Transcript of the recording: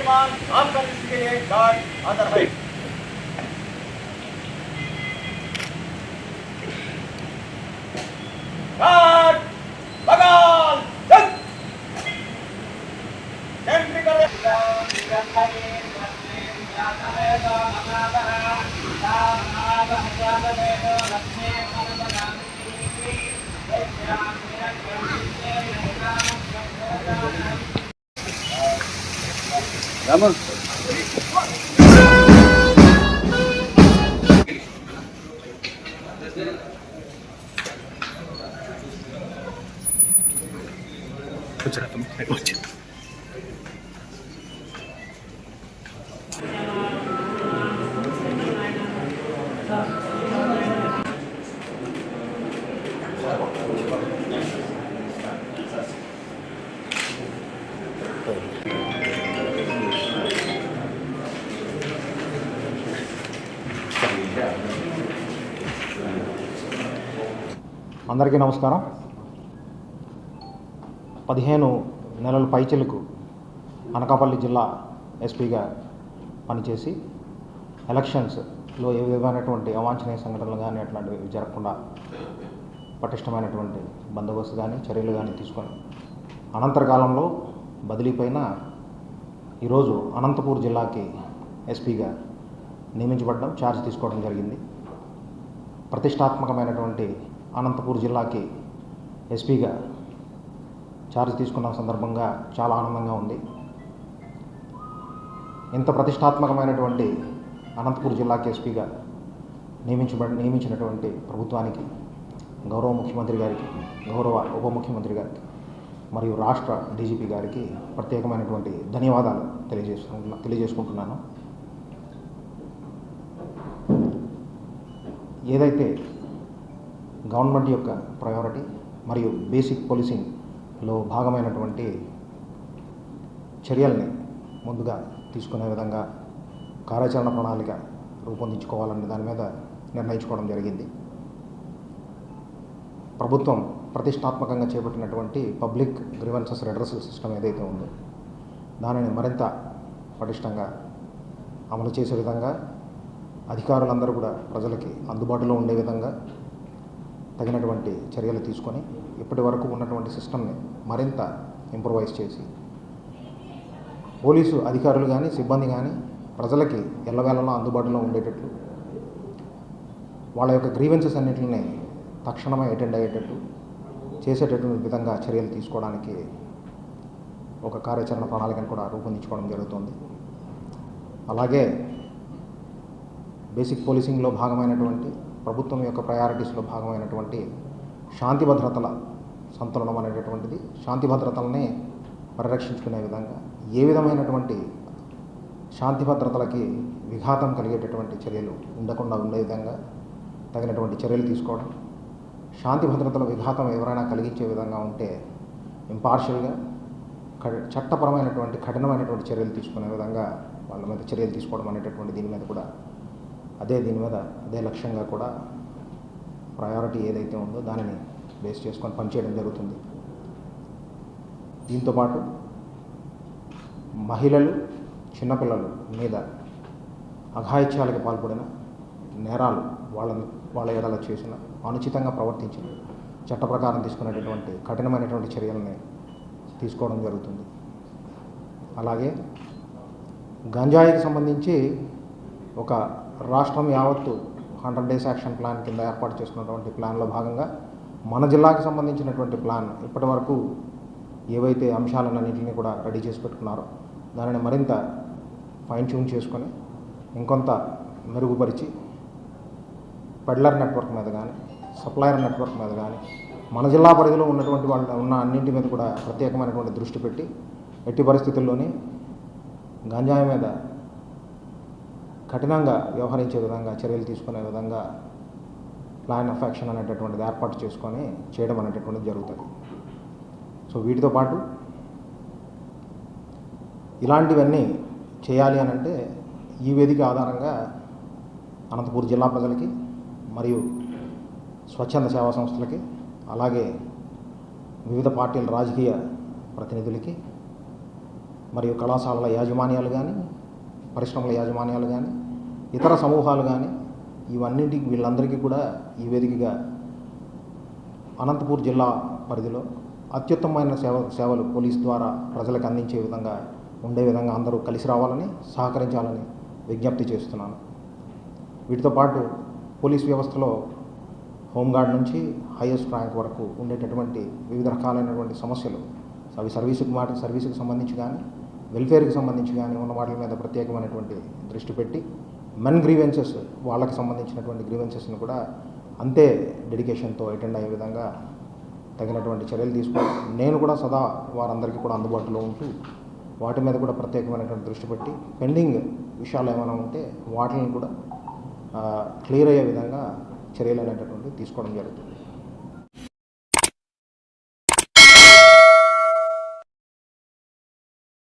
नौजवान काम कर इसके लिए गार्ड अदर है। गार्ड बगाल चल एंट्री कर Vamos. అందరికీ నమస్కారం. 15 నెలల పైచిలకు అనకాపల్లి జిల్లా ఎస్పీగా పనిచేసి ఎలక్షన్స్లో ఏ విధమైనటువంటి అవాంఛనీయ సంఘటనలు కానీ అట్లాంటివి జరగకుండా పటిష్టమైనటువంటి బందోబస్తు కానీ చర్యలు కానీ తీసుకొని అనంతరకాలంలో బదిలీపైన ఈరోజు అనంతపూర్ జిల్లాకి ఎస్పీగా నియమించబడడం, ఛార్జ్ తీసుకోవడం జరిగింది. ప్రతిష్టాత్మకమైనటువంటి అనంతపూర్ జిల్లాకి ఎస్పీగా ఛార్జ్ తీసుకున్న సందర్భంగా చాలా ఆనందంగా ఉంది. ఇంత ప్రతిష్టాత్మకమైనటువంటి అనంతపూర్ జిల్లాకి ఎస్పీగా నియమించినటువంటి ప్రభుత్వానికి, గౌరవ ముఖ్యమంత్రి గారికి, గౌరవ ఉప ముఖ్యమంత్రి గారికి మరియు రాష్ట్ర డీజీపీ గారికి ప్రత్యేకమైనటువంటి ధన్యవాదాలు తెలియజేసుకుంటున్నాను. ఏదైతే గవర్నమెంట్ యొక్క ప్రయారిటీ మరియు బేసిక్ పోలీసింగ్లో భాగమైనటువంటి చర్యల్ని ముందుగా తీసుకునే విధంగా కార్యాచరణ ప్రణాళిక రూపొందించుకోవాలనే దాని మీద నిర్ణయించుకోవడం జరిగింది. ప్రభుత్వం ప్రతిష్టాత్మకంగా చేపట్టినటువంటి పబ్లిక్ గ్రీవెన్సెస్ రెడ్రెసల్ సిస్టమ్ ఏదైతే ఉందో దానిని మరింత పటిష్టంగా అమలు చేసే విధంగా అధికారులందరూ కూడా ప్రజలకి అందుబాటులో ఉండే విధంగా తగినటువంటి చర్యలు తీసుకొని ఇప్పటి వరకు ఉన్నటువంటి సిస్టమ్ని మరింత ఇంప్రూవైజ్ చేసి పోలీసు అధికారులు కానీ సిబ్బంది కానీ ప్రజలకి ఎల్లవేళలా అందుబాటులో ఉండేటట్లు, వాళ్ళ యొక్క గ్రీవెన్సెస్ అన్నింటినీ తక్షణమే అటెండ్ అయ్యేటట్టు చేసేటటువంటి విధంగా చర్యలు తీసుకోవడానికి ఒక కార్యాచరణ ప్రణాళికను కూడా రూపొందించుకోవడం జరుగుతుంది. అలాగే బేసిక్ పోలీసింగ్లో భాగమైనటువంటి ప్రభుత్వం యొక్క ప్రయారిటీస్లో భాగమైనటువంటి శాంతి భద్రతల సంతులనం అనేటటువంటిది, శాంతి భద్రతలని పరిరక్షించుకునే విధంగా ఏ విధమైనటువంటి శాంతి భద్రతలకి విఘాతం కలిగేటటువంటి చర్యలు ఉండకుండా ఉండే విధంగా తగినటువంటి చర్యలు తీసుకోవడం, శాంతి భద్రతల విఘాతం ఎవరైనా కలిగించే విధంగా ఉంటే ఇంపార్షియల్గా చట్టపరమైనటువంటి కఠినమైనటువంటి చర్యలు తీసుకునే విధంగా వాళ్ళ మీద చర్యలు తీసుకోవడం అనేటటువంటి దీని మీద కూడా అదే లక్ష్యంగా కూడా ప్రయారిటీ ఏదైతే ఉందో దానిని బేస్ చేసుకొని పనిచేయడం జరుగుతుంది. దీంతోపాటు మహిళలు, చిన్నపిల్లల మీద అఘాయిత్యాలకు పాల్పడిన నేరాలు, వాళ్ళ ఎడల చేసిన, అనుచితంగా ప్రవర్తించిన చట్ట ప్రకారం తీసుకునేటటువంటి కఠినమైనటువంటి చర్యలని తీసుకోవడం జరుగుతుంది. అలాగే గంజాయికి సంబంధించి ఒక రాష్ట్రం యావత్తు 100 డేస్ యాక్షన్ ప్లాన్ కింద ఏర్పాటు చేసుకున్నటువంటి ప్లాన్లో భాగంగా మన జిల్లాకి సంబంధించినటువంటి ప్లాన్ ఇప్పటి వరకు ఏవైతే అంశాలన్నింటినీ కూడా రెడీ చేసి పెట్టుకున్నారో దానిని మరింత ఫైన్ ట్యూన్ చేసుకొని ఇంకొంత మెరుగుపరిచి పెడ్లర్ నెట్వర్క్ మీద కానీ, సప్లయర్ నెట్వర్క్ మీద కానీ, మన జిల్లా పరిధిలో ఉన్నటువంటి ఉన్న అన్నింటి మీద కూడా ప్రత్యేకమైనటువంటి దృష్టి పెట్టి ఎట్టి పరిస్థితుల్లోనే గంజాయి మీద కఠినంగా వ్యవహరించే విధంగా చర్యలు తీసుకునే విధంగా ప్లాన్ ఆఫ్ యాక్షన్ అనేటటువంటిది ఏర్పాటు చేసుకొని చేయడం అనేటటువంటిది జరుగుతుంది. సో వీటితో పాటు ఇలాంటివన్నీ చేయాలి అని అంటే ఈ వేదిక ఆధారంగా అనంతపూర్ జిల్లా ప్రజలకి మరియు స్వచ్ఛంద సేవా సంస్థలకి, అలాగే వివిధ పార్టీల రాజకీయ ప్రతినిధులకి మరియు కళాశాలల యాజమాన్యాలు కానీ, పరిశ్రమల యాజమాన్యాలు కానీ, ఇతర సమూహాలు కానీ, ఇవన్నింటికి వీళ్ళందరికీ కూడా ఈ వేదికగా అనంతపూర్ జిల్లా పరిధిలో అత్యుత్తమమైన సేవలు పోలీస్ ద్వారా ప్రజలకు అందించే విధంగా ఉండే విధంగా అందరూ కలిసి రావాలని, సహకరించాలని విజ్ఞప్తి చేస్తున్నాను. వీటితో పాటు పోలీస్ వ్యవస్థలో హోంగార్డ్ నుంచి హైయెస్ట్ ర్యాంక్ వరకు ఉండేటటువంటి వివిధ రకాలైనటువంటి సమస్యలు, అవి సర్వీసుకు సంబంధించి కానీ, వెల్ఫేర్కి సంబంధించి కానీ ఉన్న వాటి మీద ప్రత్యేకమైనటువంటి దృష్టి పెట్టి మెన్ గ్రీవెన్సెస్, వాళ్ళకి సంబంధించినటువంటి గ్రీవెన్సెస్ని కూడా అంతే డెడికేషన్తో అటెండ్ అయ్యే విధంగా తగినటువంటి చర్యలు తీసుకోవాలి. నేను కూడా సదా వారందరికీ కూడా అందుబాటులో ఉంటూ వాటి మీద కూడా ప్రత్యేకమైనటువంటి దృష్టి పెట్టి పెండింగ్ విషయాలు ఏమైనా ఉంటే వాటిని కూడా క్లియర్ అయ్యే విధంగా చర్యలు అనేటటువంటివి తీసుకోవడం జరుగుతుంది.